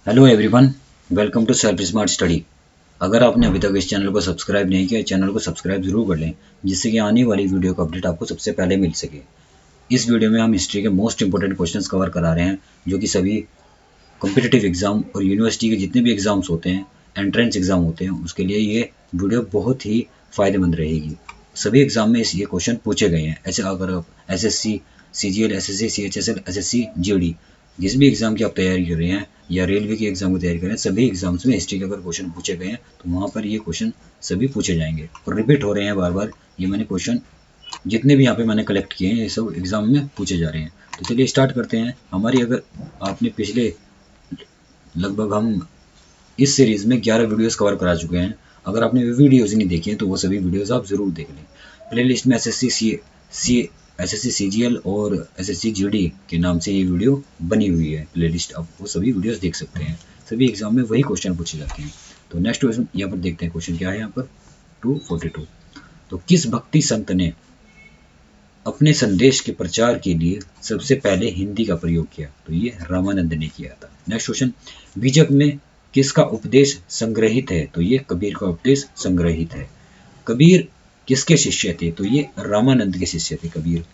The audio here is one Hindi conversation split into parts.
Hello everyone, welcome to self smart study. अगर आपने अभी तक इस चैनल को सब्सक्राइब नहीं किया, चैनल को सब्सक्राइब जरूर कर लें, जिससे कि आने वाली वीडियो का अपडेट आपको सबसे पहले मिल सके। इस वीडियो में हम हिस्ट्री के मोस्ट इंपोर्टेंट क्वेश्चंस कवर करा रहे हैं, जो कि सभी कॉम्पिटिटिव एग्जाम और यूनिवर्सिटी के जितने भी एग्जाम्स होते हैं, एंट्रेंस एग्जाम होते हैं, उसके लिए ये वीडियो बहुत ही फ़ायदेमंद रहेगी। सभी एग्जाम में ये क्वेश्चन पूछे गए हैं। ऐसे अगर आप SSC, CGL, SSC, CHSL, SSC, GD, जिस भी एग्जाम की आप तैयारी कर रहे हैं या रेलवे की एग्जाम की तैयारी कर रहे हैं, सभी एग्जाम्स में हिस्ट्री के अगर क्वेश्चन पूछे गए हैं तो वहाँ पर ये क्वेश्चन सभी पूछे जाएंगे और रिपीट हो रहे हैं बार बार। ये मैंने क्वेश्चन जितने भी यहाँ पे मैंने कलेक्ट किए हैं, ये सब एग्जाम में पूछे जा रहे हैं। तो चलिए स्टार्ट करते हैं। हमारी अगर आपने पिछले लगभग हम इस सीरीज़ में 11 वीडियोस कवर करा चुके हैं। अगर आपने वो वीडियोस नहीं देखी हैं तो वो सभी वीडियोस आप ज़रूर देख लें। प्लेलिस्ट में एसएससी सीजीएल और एसएससी जीडी के नाम से ये वीडियो बनी हुई है प्लेलिस्ट, आप वो सभी वीडियोस देख सकते हैं। सभी एग्जाम में वही क्वेश्चन पूछे जाते हैं। तो नेक्स्ट क्वेश्चन यहाँ पर देखते हैं। क्वेश्चन क्या है यहाँ पर 242। तो किस भक्ति संत ने अपने संदेश के प्रचार के लिए सबसे पहले हिंदी का प्रयोग किया? तो ये रामानंद ने किया था। नेक्स्ट क्वेश्चन, बीजक में किसका उपदेश संग्रहित है? तो ये कबीर का उपदेश संग्रहित है। कबीर किसके शिष्य थे? तो ये रामानंद के शिष्य थे कबीर।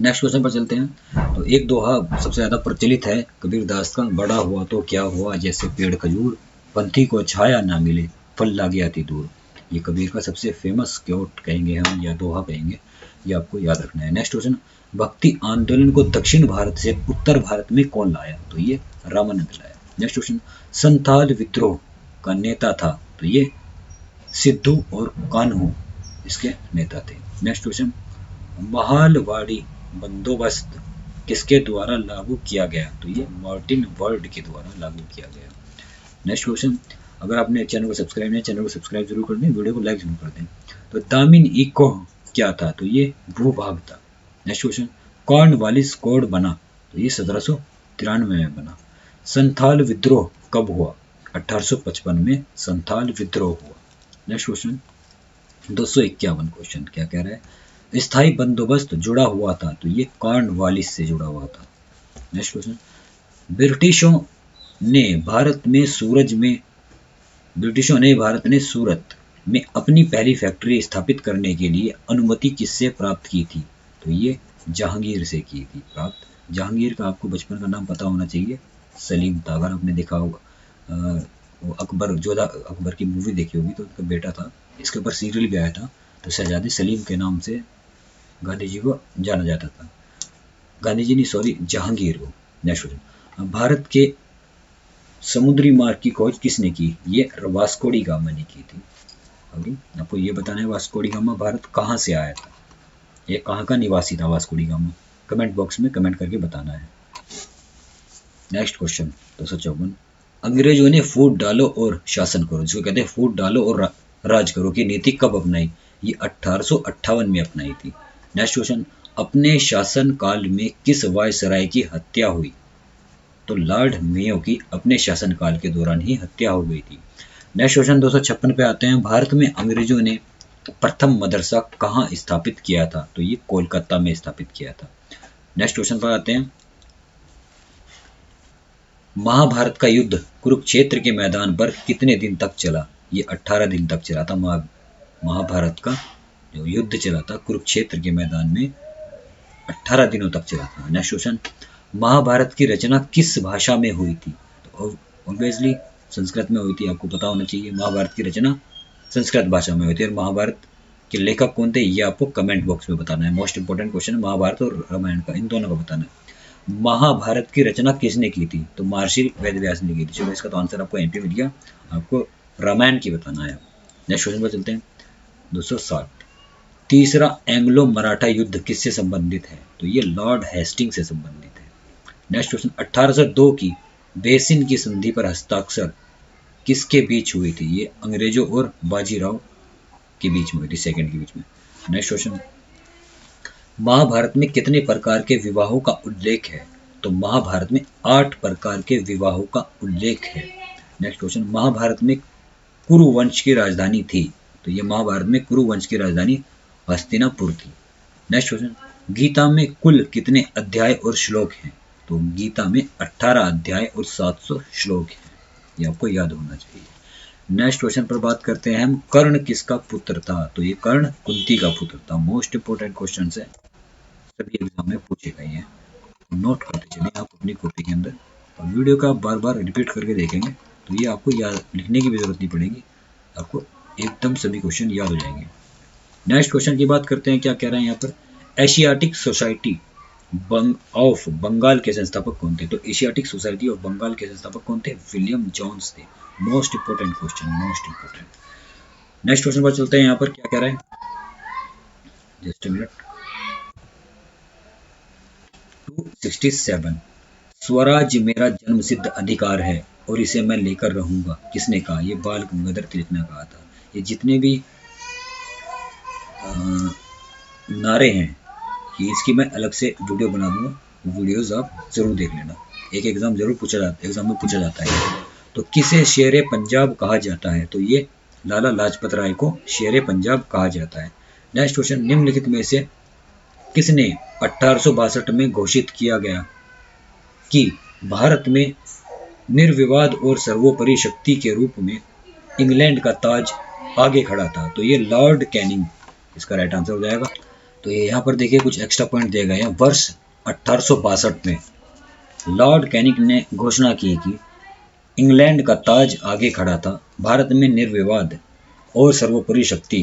नेक्स्ट क्वेश्चन पर चलते हैं। तो एक दोहा सबसे ज़्यादा प्रचलित है कबीरदास का, बड़ा हुआ तो क्या हुआ जैसे पेड़ खजूर, पंथी को छाया ना मिले फल लागे अति दूर। ये कबीर का सबसे फेमस क्योट कहेंगे हम या दोहा कहेंगे, ये आपको याद रखना है। नेक्स्ट क्वेश्चन, भक्ति आंदोलन को दक्षिण भारत से उत्तर भारत में कौन लाया? तो ये रामानंद लाया। नेक्स्ट क्वेश्चन, संथाल विद्रोह का नेता था? तो ये सिद्धू और कान्हू इसके नेता थे। नेक्स्ट क्वेश्चन, महालवाड़ी बंदोबस्त किसके द्वारा लागू किया गया? तो ये मार्टिन वर्ड के द्वारा लागू किया गया। नेक्स्ट क्वेश्चन, अगर आपने चैनल को सब्सक्राइब नहीं, चैनल को सब्सक्राइब जरूर कर दें, वीडियो को लाइक जरूर कर दें। तो दामिन इको क्या था? तो ये भूभाग था। नेक्स्ट क्वेश्चन, कॉर्नवालिस कोड बना? तो ये 1793 में बना। संथाल विद्रोह कब हुआ? 1855 में संथाल विद्रोह हुआ। नेक्स्ट क्वेश्चन 251 क्वेश्चन क्या कह रहा है? स्थायी बंदोबस्त जुड़ा हुआ था? तो ये कॉर्नवालिस से जुड़ा हुआ था। नेक्स्ट क्वेश्चन, ब्रिटिशों ने भारत में सूरत में अपनी पहली फैक्ट्री स्थापित करने के लिए अनुमति किससे प्राप्त की थी? तो ये जहांगीर से की थी प्राप्त। जहांगीर का आपको बचपन का नाम पता होना चाहिए, सलीम था। अगर आपने देखा होगा वो अकबर, जोधा अकबर की मूवी देखी होगी तो उनका बेटा था, इसके ऊपर सीरियल भी आया था। तो शहजादे सलीम के नाम से गांधी जी को जाना जाता था। गांधी जी नहीं, सॉरी, जहांगीर को। नेक्स्ट क्वेश्चन, भारत के समुद्री मार्ग की खोज किसने की? ये वास्को डी गामा ने की थी। अभी आपको ये बताना है वास्को डी गामा भारत कहाँ से आया था, ये कहाँ का निवासी था Vasco D gamma? Comment box में कमेंट करके बताना है। नेक्स्ट क्वेश्चन 254, अंग्रेजों ने फूट डालो और शासन करो, जिसको कहते हैं फूट डालो और राज करो की नीति कब अपनाई? ये 1858 में अपनाई थी। नेक्स्ट क्वेश्चन, अपने शासन काल में किस वायसराय की हत्या हुई? तो लॉर्ड मेयो की अपने शासनकाल के दौरान ही हत्या हो गई थी। नेक्स्ट क्वेश्चन 256 पे आते हैं। भारत में अंग्रेजों ने प्रथम मदरसा कहाँ स्थापित किया था? तो ये कोलकाता में स्थापित किया था। नेक्स्ट क्वेश्चन पर आते हैं। महाभारत का युद्ध कुरुक्षेत्र के मैदान पर कितने दिन तक चला? ये 18 दिन तक चला था। महाभारत का जो युद्ध चला था कुरुक्षेत्र के मैदान में 18 दिनों तक चला था। नेक्स्ट क्वेश्चन, महाभारत की रचना किस भाषा में हुई थी? तो ऑब्वियसली संस्कृत में हुई थी, आपको पता होना चाहिए। महाभारत की रचना संस्कृत भाषा में हुई थी। और महाभारत के लेखक कौन थे, ये आपको कमेंट बॉक्स में बताना है। मोस्ट इंपॉर्टेंट क्वेश्चन है महाभारत और रामायण का, इन दोनों का बताना है। महाभारत की रचना किसने की थी? तो महर्षि वेदव्यास ने की थी। चलो इसका तो आंसर आपको यहीं पे मिल गया, आपको रामायण की बताना है। नेक्स्ट क्वेश्चन पर चलते हैं 260, तीसरा एंग्लो मराठा युद्ध किससे संबंधित है? तो ये लॉर्ड हेस्टिंग से संबंधित है। नेक्स्ट क्वेश्चन, 1802 की बेसिन की संधि पर हस्ताक्षर किसके बीच हुई थी? ये अंग्रेजों और बाजीराव के बीच में हुई थी, सेकंड के बीच में। नेक्स्ट क्वेश्चन, महाभारत में कितने प्रकार के विवाहों का उल्लेख है? तो महाभारत में 8 प्रकार के विवाहों का उल्लेख है। नेक्स्ट क्वेश्चन, महाभारत में कुरु वंश की राजधानी थी? तो ये महाभारत में कुरु वंश की राजधानी हस्तिनापुर थी। नेक्स्ट क्वेश्चन, गीता में कुल कितने अध्याय और श्लोक हैं? तो गीता में 18 अध्याय और 700 श्लोक हैं, ये आपको याद होना चाहिए। नेक्स्ट क्वेश्चन पर बात करते हैं हम, कर्ण किसका पुत्र था? तो ये कर्ण कुंती का पुत्र था। मोस्ट इंपोर्टेंट क्वेश्चन है, सभी एग्जाम में पूछे गए हैं, नोट करते चलिए आप अपनी कॉपी के अंदर। और वीडियो का बार बार रिपीट करके देखेंगे तो ये आपको याद, लिखने की भी जरूरत नहीं पड़ेगी, आपको एकदम सभी क्वेश्चन याद हो जाएंगे। नेक्स्ट क्वेश्चन की बात करते हैं, क्या कह रहे हैं यहाँ पर, एशियाटिक सोसाइटी ऑफ बंगाल के संस्थापक कौन थे? तो एशियाटिक सोसाइटी ऑफ बंगाल के संस्थापक कौन थे? विलियम जोन्स थे। Most important question, most important. Next question पर चलते हैं, यहाँ पर क्या कह रहे हैं, जस्ट अ मिनट। 267, स्वराज मेरा जन्मसिद्ध अधिकार है और इसे मैं लेकर रहूंगा, किसने कहा? ये बाल गंगाधर तिलक ने कहा था। ये जितने भी नारे हैं, ये इसकी मैं अलग से वीडियो बना दूंगा, वीडियोस आप जरूर देख लेना, एक एग्जाम जरूर एग्जाम में पूछा जाता है। तो किसे शेरे पंजाब कहा जाता है? तो ये लाला लाजपत राय को शेरे पंजाब कहा जाता है। नेक्स्ट क्वेश्चन, निम्नलिखित में से किसने 1862 में घोषित किया गया कि भारत में निर्विवाद और सर्वोपरि शक्ति के रूप में इंग्लैंड का ताज आगे खड़ा था? तो ये लॉर्ड कैनिंग इसका राइट आंसर हो जाएगा। तो ये यहाँ पर देखिए कुछ एक्स्ट्रा पॉइंट दिए गए हैं। वर्ष 1862 में लॉर्ड कैनिंग ने घोषणा की कि इंग्लैंड का ताज आगे खड़ा था, भारत में निर्विवाद और सर्वोपरि शक्ति,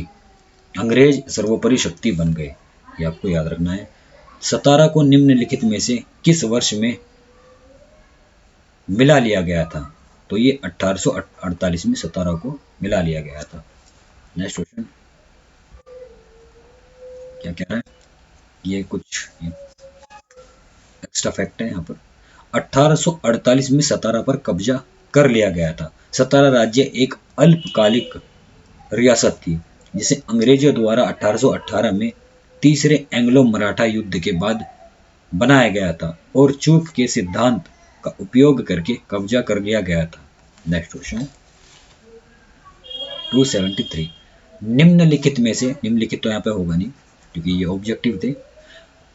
अंग्रेज सर्वोपरि शक्ति बन गए, ये आपको याद रखना है। सतारा को निम्नलिखित में से किस वर्ष में मिला लिया गया था? तो ये 1848 में सतारा को मिला लिया गया था। नेक्स्ट क्वेश्चन क्या कह रहा है, ये कुछ एक्स्ट्रा फैक्ट है यहाँ पर। 1848 में सतारा पर कब्जा कर लिया गया था। सतारा राज्य एक अल्पकालिक रियासत थी जिसे अंग्रेजों द्वारा 1818 में तीसरे एंग्लो मराठा युद्ध के बाद बनाया गया था और चूक के सिद्धांत का उपयोग करके कब्जा कर लिया गया था। नेक्स्ट क्वेश्चन 273, निम्नलिखित में से, निम्नलिखित तो यहाँ पे होगा नहीं क्योंकि ये ऑब्जेक्टिव थे,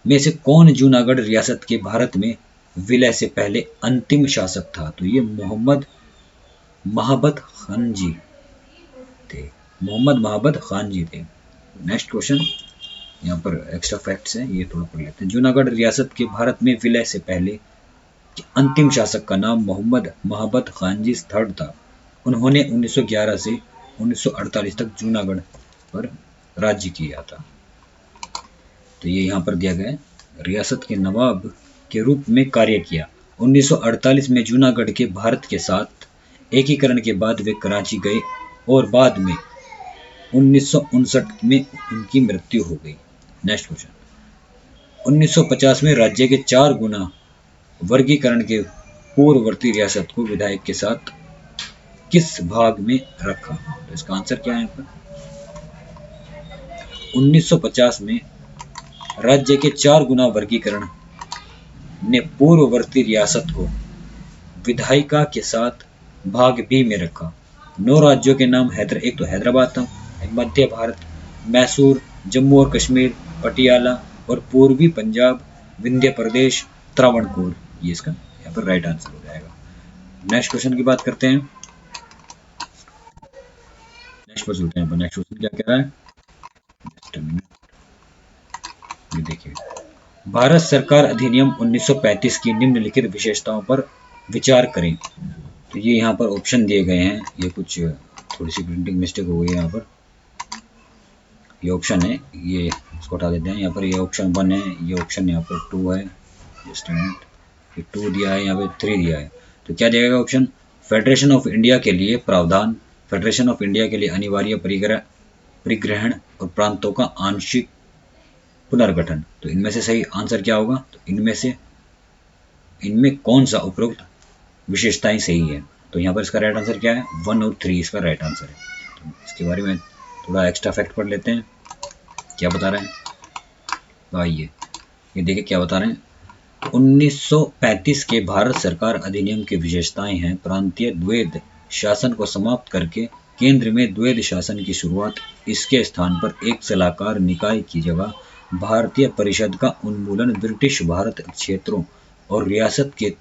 में से कौन जूनागढ़ रियासत के भारत में विलय से पहले अंतिम शासक था? तो ये मोहम्मद महाबत खान जी थे, मोहम्मद महाबत खान जी थे। नेक्स्ट क्वेश्चन, यहाँ पर एक्स्ट्रा फैक्ट्स हैं, ये थोड़ा पढ़ लेते हैं। जूनागढ़ रियासत के भारत में विलय से पहले अंतिम शासक का नाम मोहम्मद महाबत खान जी थर्ड था। उन्होंने 1911 से 1948 तक जूनागढ़ पर राज्य किया था। तो ये यहाँ पर दिया गया है, रियासत के नवाब के रूप में कार्य किया। 1948 में जूनागढ़ के भारत के साथ एकीकरण के बाद वे कराची गए और बाद में 1959 में उनकी मृत्यु हो गई। नेक्स्ट क्वेश्चन, 1950 में राज्य के 4 गुना वर्गीकरण के पूर्ववर्ती रियासत को विधायक के साथ किस भाग में रखा? तो इसका आंसर क्या है? 1950 में राज्य के 4 गुना वर्गीकरण ने पूर्ववर्ती रियासत को विधायिका के साथ भाग बी में रखा। 9 राज्यों के नाम एक तो हैदराबाद था, मध्य भारत, मैसूर, जम्मू और कश्मीर, पटियाला और पूर्वी पंजाब, विंध्य प्रदेश, त्रावणकोर, ये इसका यहाँ पर राइट आंसर हो जाएगा। नेक्स्ट क्वेश्चन की बात करते हैं, नेक्स्ट पर चलते हैं। नेक्स्ट क्वेश्चन क्या कह रहा है, ये देखिए, भारत सरकार अधिनियम 1935 की निम्नलिखित विशेषताओं पर विचार करें। तो ये यहाँ पर ऑप्शन दिए गए हैं, ये कुछ थोड़ी सी प्रिंटिंग मिस्टेक हो गई है यहाँ पर। ये ऑप्शन है, ये इसको हटा देते हैं। यहाँ पर ये ऑप्शन 1 है, ये ऑप्शन यहाँ पर 2 है, जस्ट अ मिनट, ये 2 दिया है, यहाँ पे 3 दिया है। तो क्या दिया गया ऑप्शन? फेडरेशन ऑफ इंडिया के लिए प्रावधान, फेडरेशन ऑफ इंडिया के लिए अनिवार्य परिग्रहण और प्रांतों का आंशिक पुनर्गठन। तो इनमें से सही आंसर क्या होगा? तो इनमें कौन सा उपरोक्त विशेषताएं सही है? तो यहाँ पर इसका राइट आंसर क्या है? 1 और 3 इसका राइट आंसर है। तो इसके बारे में थोड़ा एक्स्ट्रा फैक्ट पढ़ लेते हैं, क्या बता रहे हैं। तो आइए ये देखिए क्या बता रहे हैं। 1935 के भारत सरकार अधिनियम की विशेषताएं हैं, प्रांतीय द्वैध शासन को समाप्त करके केंद्र में द्वैध शासन की शुरुआत, इसके स्थान पर एक सलाहकार निकाय की जगह भारतीय परिषद का उन्मूलन, ब्रिटिश भारत क्षेत्रों और रियासत के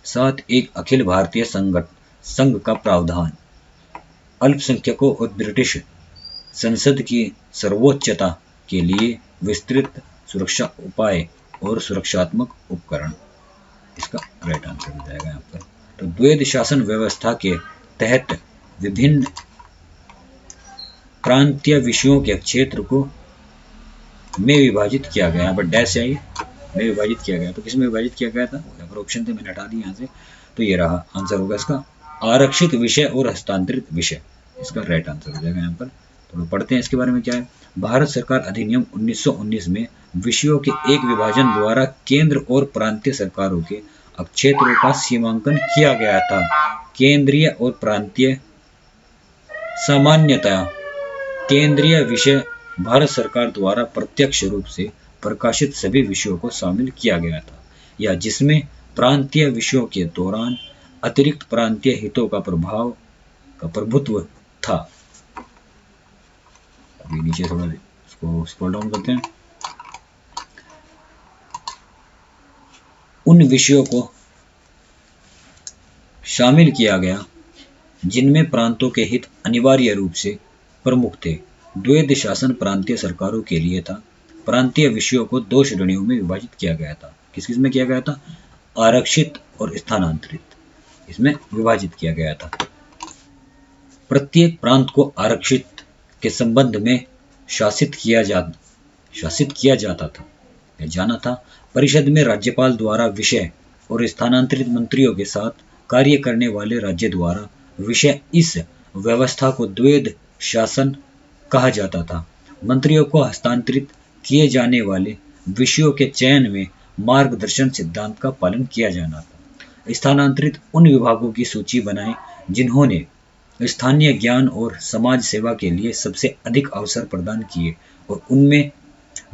साथ एक अखिल भारतीय संघ का प्रावधान, अल्पसंख्यकों और ब्रिटिश संसद की सर्वोच्चता के लिए विस्तृत सुरक्षा उपाय और सुरक्षात्मक उपकरण, इसका राइट आंसर हो जाएगा यहाँ पर। तो द्वैध शासन व्यवस्था के तहत विभिन्न प्रांतीय विषयों के क्षेत्र को में विभाजित किया गया। यहाँ पर डैश चाहिए, में विभाजित किया गया। तो किस में विभाजित किया गया था? यहाँ पर ऑप्शन थे, मैंने हटा दिया यहाँ से। तो ये रहा आंसर होगा इसका आरक्षित विषय और हस्तांतरित विषय, इसका राइट आंसर हो जाएगा यहाँ पर। तो पढ़ते हैं इसके बारे में क्या है। भारत सरकार अधिनियम 1919 में विषयों के एक विभाजन द्वारा केंद्र और प्रांतीय सरकारों के क्षेत्रों का सीमांकन किया गया था। केंद्रीय और प्रांतीय सामान्यतः केंद्रीय विषय भारत सरकार द्वारा प्रत्यक्ष रूप से प्रकाशित सभी विषयों को शामिल किया गया था, या जिसमें प्रांतीय विषयों के दौरान अतिरिक्त प्रांतीय हितों का प्रभुत्व था। अभी नीचे थोड़ा इसको स्क्रॉल डाउन करते हैं। उन विषयों को शामिल किया गया जिनमें प्रांतों के हित अनिवार्य रूप से प्रमुख थे। द्वैध शासन प्रांतीय सरकारों के लिए था। प्रांतीय विषयों को 2 श्रेणियों में विभाजित किया गया था। किस किस में किया गया था? आरक्षित और स्थानांतरित, इसमें विभाजित किया गया था। प्रत्येक प्रांत को आरक्षित के संबंध में शासित किया जाता था या जाना था। परिषद में राज्यपाल द्वारा विषय और स्थानांतरित मंत्रियों के साथ कार्य करने वाले राज्य द्वारा विषय, इस व्यवस्था को द्वैध शासन कहा जाता था। मंत्रियों को हस्तांतरित किए जाने वाले विषयों के चयन में मार्गदर्शन सिद्धांत का पालन किया जाना था। स्थानांतरित उन विभागों की सूची बनाएं जिन्होंने स्थानीय ज्ञान और समाज सेवा के लिए सबसे अधिक अवसर प्रदान किए और उनमें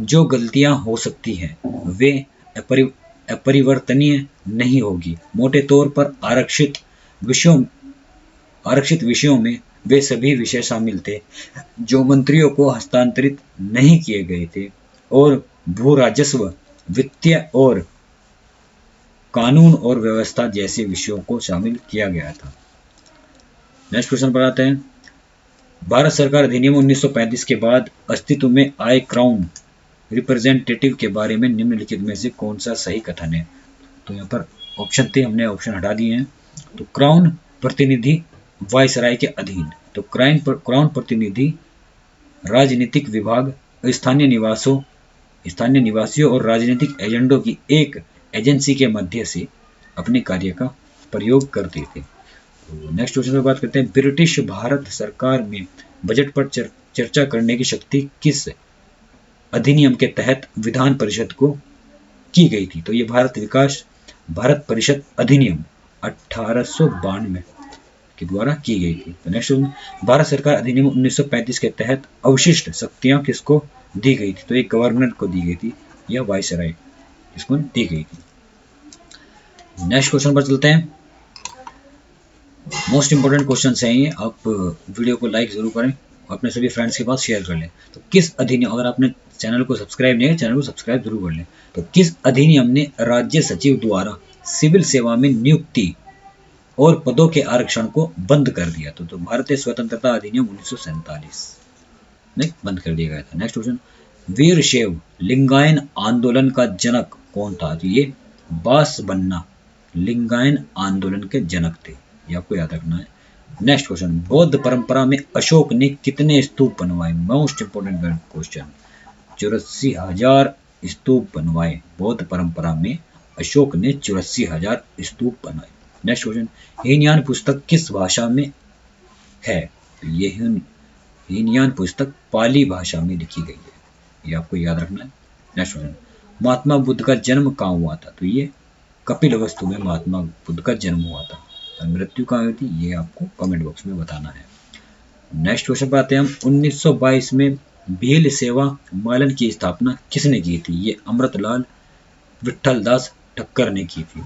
जो गलतियां हो सकती हैं वे अपरिवर्तनीय नहीं होगी। मोटे तौर पर आरक्षित विषयों में वे सभी विषय शामिल थे जो मंत्रियों को हस्तांतरित नहीं किए गए थे और भू राजस्व, वित्तीय और कानून और व्यवस्था जैसे विषयों को शामिल किया गया था। नेक्स्ट क्वेश्चन पर आते हैं। भारत सरकार अधिनियम 1935 के बाद अस्तित्व में आए क्राउन रिप्रेजेंटेटिव के बारे में निम्नलिखित में से कौन सा सही कथन है? तो यहाँ पर ऑप्शन थे, हमने ऑप्शन हटा दिए हैं। तो क्राउन प्रतिनिधि वायसराय के अधीन, तो क्राउन प्रतिनिधि राजनीतिक विभाग स्थानीय निवासियों और राजनीतिक एजेंडों की एक एजेंसी के मध्य से अपने कार्य का प्रयोग करते थे। तो नेक्स्ट क्वेश्चन पर बात करते हैं। ब्रिटिश भारत सरकार में बजट पर चर्चा करने की शक्ति किस अधिनियम के तहत विधान परिषद को की गई थी? तो ये भारत परिषद अधिनियम 1892 के द्वारा की गई थी। तो नेक्स्ट, भारत सरकार अधिनियम 1935 के तहत अवशिष्ट शक्तियां किसको दी गई थी? तो एक गवर्नर को दी गई थी या वायसराय किसको दी गई थी? नेक्स्ट क्वेश्चन पर चलते हैं। मोस्ट इंपोर्टेंट क्वेश्चन हैं ये, आप वीडियो को लाइक जरूर करें, अपने सभी फ्रेंड्स के पास शेयर कर लें। तो किस अधिनियम, अगर आपने चैनल को सब्सक्राइब नहीं है, चैनल को सब्सक्राइब जरूर कर लें। तो किस अधिनियम ने राज्य सचिव द्वारा सिविल सेवा में नियुक्ति और पदों के आरक्षण को बंद कर दिया? तो भारतीय स्वतंत्रता अधिनियम 1947 में बंद कर दिया गया था। नेक्स्ट क्वेश्चन, वीरशैव लिंगायन आंदोलन का जनक कौन था? तो ये बासबन्ना लिंगायन आंदोलन के जनक थे, ये आपको याद रखना है। नेक्स्ट क्वेश्चन, बौद्ध परंपरा में अशोक ने कितने स्तूप बनवाए? मोस्ट इंपोर्टेंट क्वेश्चन, 84,000 स्तूप बनवाए। बौद्ध परंपरा में अशोक ने 84,000 स्तूप बनाए। नेक्स्ट क्वेश्चन, हीनयान पुस्तक किस भाषा में है? तो ये हीनयान पुस्तक पाली भाषा में लिखी गई है, ये आपको याद रखना है। नेक्स्ट क्वेश्चन, महात्मा बुद्ध का जन्म कहाँ हुआ था? तो ये कपिलवस्तु में महात्मा बुद्ध का जन्म हुआ था। और मृत्यु कहाँ हुई थी, ये आपको कमेंट बॉक्स में बताना है। नेक्स्ट क्वेश्चन पर आते हैं हम। 1922 में भील सेवा मालन की स्थापना किसने की थी? ये अमृतलाल विठलदास ठक्कर ने की थी।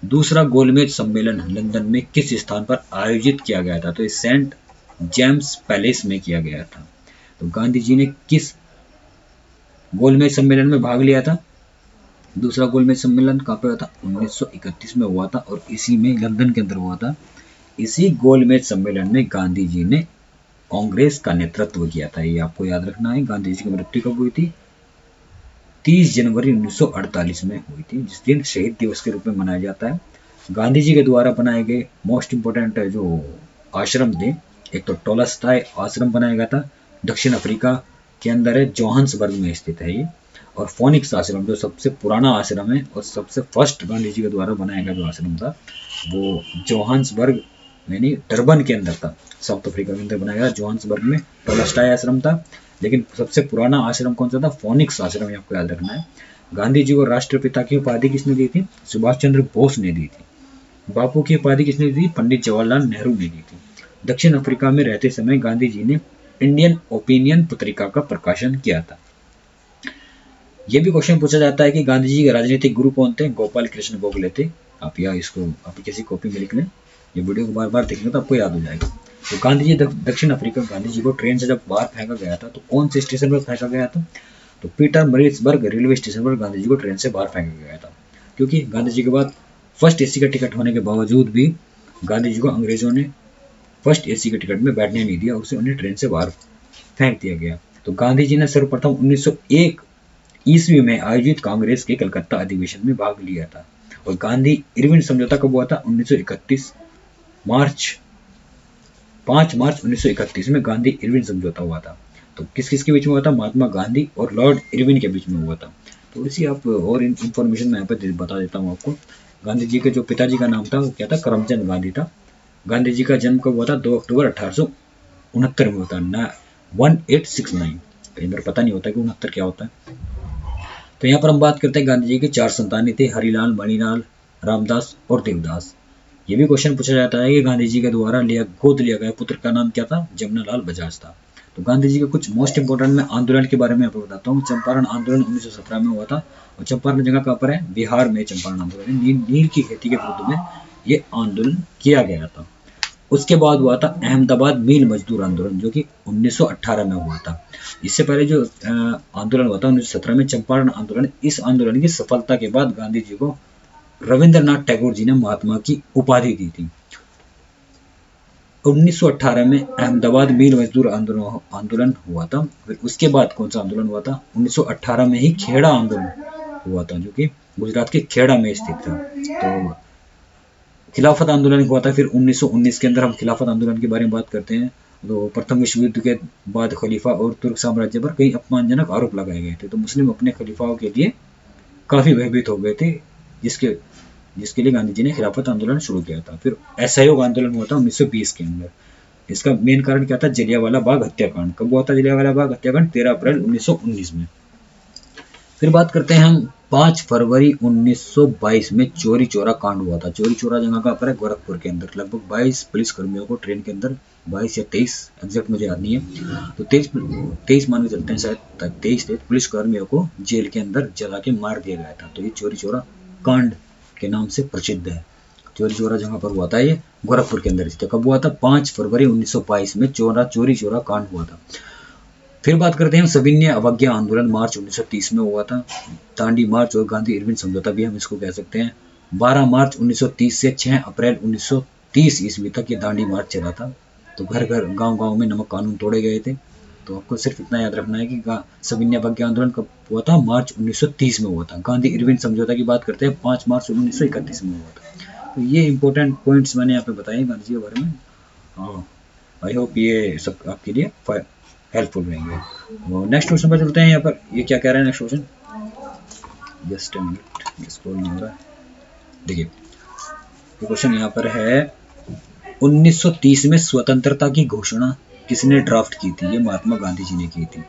दूसरा गोलमेज सम्मेलन लंदन में किस स्थान पर आयोजित किया गया था? तो ये सेंट जेम्स पैलेस में किया गया था। तो गांधी जी ने किस गोलमेज सम्मेलन में भाग लिया था? दूसरा गोलमेज सम्मेलन कहाँ पे हुआ था? 1931 में हुआ था और इसी में लंदन के अंदर हुआ था। इसी गोलमेज सम्मेलन में गांधी जी ने कांग्रेस का नेतृत्व किया था। ये आपको याद रखना है। गांधी जी की मृत्यु कब हुई थी? 30 जनवरी 1948 में हुई थी, जिस दिन शहीद दिवस के रूप में मनाया जाता है। गांधी जी के द्वारा बनाए गए मोस्ट इम्पोर्टेंट जो आश्रम थे, एक तो टोलस्टॉय आश्रम बनाया गया था, दक्षिण अफ्रीका के अंदर है, जोहान्सबर्ग में स्थित है ये। और फोनिक्स आश्रम जो सबसे पुराना आश्रम है और सबसे फर्स्ट गांधी जी के द्वारा बनाया गया जो आश्रम था वो जोहान्सबर्ग यानी डरबन के अंदर था, साउथ अफ्रीका के अंदर बनाया गया। जोहान्सबर्ग में टोलस्टॉय आश्रम था, लेकिन सबसे पुराना आश्रम कौन सा था? फोनिक्स आश्रम, आपको याद रखना है। गांधी जी को राष्ट्रपिता की उपाधि किसने दी थी? सुभाष चंद्र बोस ने दी थी। बापू की उपाधि किसने दी? पंडित जवाहरलाल नेहरू ने दी थी। दक्षिण अफ्रीका में रहते समय गांधी जी ने इंडियन ओपिनियन पत्रिका का प्रकाशन किया था। यह भी क्वेश्चन पूछा जाता है कि गांधी जी के राजनीतिक गुरु कौन थे? गोपाल कृष्ण गोखले थे। आप या इसको आप किसी कॉपी में लिख लें, ये वीडियो को बार बार देखना तो आपको याद हो जाएगा। तो गांधी जी दक्षिण अफ्रीका गांधी जी को ट्रेन से जब बाहर फेंका गया था तो कौन से स्टेशन पर फेंका गया था? तो पीटर मरीट्सबर्ग रेलवे स्टेशन पर गांधी जी को ट्रेन से बाहर फेंका गया था, क्योंकि गांधी जी के बाद फर्स्ट एसी का टिकट होने के बावजूद भी गांधी जी को अंग्रेजों ने फर्स्ट एसी के टिकट में बैठने नहीं दिया, उसे उन्हें ट्रेन से बाहर फेंक दिया गया। तो गांधी जी ने सर्वप्रथम 1901 ईस्वी में आयोजित कांग्रेस के कलकत्ता अधिवेशन में भाग लिया था। और गांधी इरविन समझौता कब हुआ था? 1931 5 मार्च 1931 में गांधी इरविन समझौता हुआ था। तो किस किस के बीच में हुआ था? महात्मा गांधी और लॉर्ड इरविन के बीच में हुआ था। तो इसी आप और इन्फॉर्मेशन मैं यहाँ पर बता देता हूँ आपको। गांधी जी के जो पिताजी का नाम था वो क्या था? करमचंद गांधी था। गांधी जी का जन्म कब हुआ था? 2 अक्टूबर 1869 में हुआ था, 1869। कई बार पता नहीं होता कि 69 क्या होता है। तो यहाँ पर हम बात करते हैं गांधी जी के 4 संतानें थे, हरिलाल, मणिलाल, रामदास और देवदास। ये भी क्वेश्चन पूछा जाता है कि गांधी जी के द्वारा गोद लिया गया पुत्र का नाम क्या था? जमनालाल बजाज था। तो गांधी जी के कुछ मोस्ट इंपोर्टेंट में आंदोलन के बारे में आपको बताता हूँ। चंपारण आंदोलन 1917 में हुआ था। और चंपारण जगह कहाँ पर है? बिहार में चंपारण आंदोलन, नील की खेती के विरुद्ध में ये आंदोलन किया गया था। उसके बाद हुआ था अहमदाबाद मील मजदूर आंदोलन, जो कि 1918 में हुआ था। इससे पहले जो आंदोलन हुआ था 1917 में, चंपारण आंदोलन। इस आंदोलन की सफलता के बाद गांधी जी को रविंद्रनाथ टैगोर जी ने महात्मा की उपाधि दी थी। 1918 में अहमदाबाद मील मजदूर आंदोलन हुआ था। फिर उसके बाद कौन सा आंदोलन हुआ था? 1918 में ही खेड़ा आंदोलन हुआ था, जो कि गुजरात के खेड़ा में स्थित था। तो खिलाफत आंदोलन हुआ था। फिर 1919 के अंदर हम खिलाफत आंदोलन के बारे में बात करते हैं। तो प्रथम विश्व युद्ध के बाद खलीफा और तुर्क साम्राज्य पर कई अपमानजनक आरोप लगाए गए थे। तो मुस्लिम अपने खलीफाओं के लिए काफी भयभीत हो गए थे, जिसके लिए गांधी जी ने खिलाफत आंदोलन शुरू किया था। फिर असहयोग आंदोलन हुआ था 1920 के अंदर। इसका मेन कारण क्या था? जलियांवाला बाग हत्याकांड। कब हुआ था जलियांवाला बाग हत्याकांड? 13 अप्रैल 1919 में। फिर बात करते हैं हम 5 फरवरी 1922 में चौरी चौरा कांड हुआ था। चौरी चौरा जगह का पर है गोरखपुर के अंदर। लगभग 22 पुलिस कर्मियों को ट्रेन के अंदर, 22 या 23 एग्जैक्ट मुझे याद नहीं है, तो 23 मान के चलते हैं, शायद 23 पुलिस कर्मियों को जेल के अंदर जला के मार दिया गया था। तो ये चौरी चौरा कांड के नाम से प्रसिद्ध है। चौरी चौरा जगह पर हुआ था, ये गोरखपुर के अंदर स्थित। कब हुआ था? 5 फरवरी 1922 में चौरी चौरा कांड हुआ था। फिर बात करते हैं सविनय अवज्ञा आंदोलन, मार्च 1930 में हुआ था। दांडी मार्च और गांधी इरविन समझौता भी हम इसको कह सकते हैं। 12 मार्च 1930 से 6 अप्रैल 1930 ईस्वी तक ये दांडी मार्च चला था। तो घर घर गांव-गांव में नमक कानून तोड़े गए थे। तो आपको सिर्फ इतना याद रखना है कि सविनय अवज्ञा आंदोलन कब हुआ था? मार्च 1930 में हुआ था। गांधी इरविन समझौता की बात करते हैं 5 मार्च 1931 में हुआ था। तो ये इंपॉर्टेंट पॉइंट्स मैंने यहाँ पे बताए गांधी जी के बारे में। आई होप ये सब आपके लिए हेल्पफुल रहेंगे। नेक्स्ट क्वेश्चन पर चलते हैं। यहाँ पर ये क्या कह रहा है next question? Just a minute, scroll नहीं हो रहा है। देखिए क्वेश्चन यहाँ पर है 1930 में स्वतंत्रता की घोषणा किसने ड्राफ्ट की थी? ये महात्मा गांधी जी ने की थी।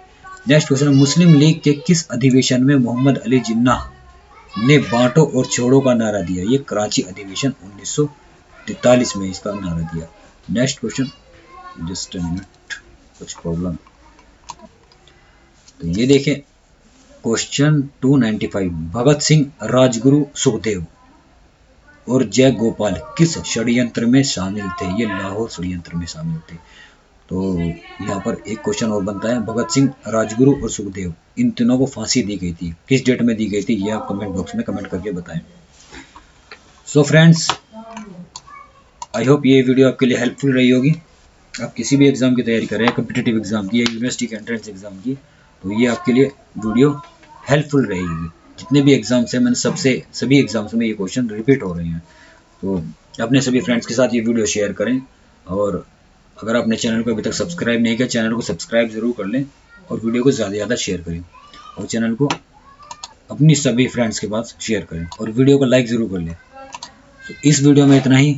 नेक्स्ट क्वेश्चन, मुस्लिम लीग के किस अधिवेशन में मोहम्मद अली जिन्नाह ने बांटो और छोड़ो का नारा दिया? ये कराची अधिवेशन 1943 में इसका नारा दिया। Next question, just a minute, कुछ प्रॉब्लम। तो ये देखें क्वेश्चन 295, भगत सिंह, राजगुरु सुखदेव और जय गोपाल किस षड्यंत्र में शामिल थे? ये लाहौर षड्यंत्र में शामिल थे। तो यहाँ पर एक क्वेश्चन और बनता है, भगत सिंह, राजगुरु और सुखदेव, इन तीनों को फांसी दी गई थी, किस डेट में दी गई थी, ये आप कमेंट बॉक्स में कमेंट करके बताएं। सो फ्रेंड्स, आई होप ये वीडियो आपके लिए हेल्पफुल रही होगी। आप किसी भी एग्ज़ाम की तैयारी कर रहे हैं, कम्पिटिटिव एग्ज़ाम की या यूनिवर्सिटी के एंट्रेंस एग्ज़ाम की, तो ये आपके लिए वीडियो हेल्पफुल रहेगी। जितने भी एग्ज़ाम्स हैं, मैंने सभी एग्ज़ाम्स में ये क्वेश्चन रिपीट हो रहे हैं। तो अपने सभी फ्रेंड्स के साथ ये वीडियो शेयर करें, और अगर आपने चैनल को अभी तक सब्सक्राइब नहीं किया, चैनल को सब्सक्राइब ज़रूर कर लें और वीडियो को ज़्यादा से ज़्यादा शेयर करें, और चैनल को अपनी सभी फ्रेंड्स के पास शेयर करें, और वीडियो को लाइक ज़रूर कर लें। तो इस वीडियो में इतना ही।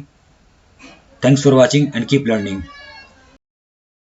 Thanks for watching and keep learning.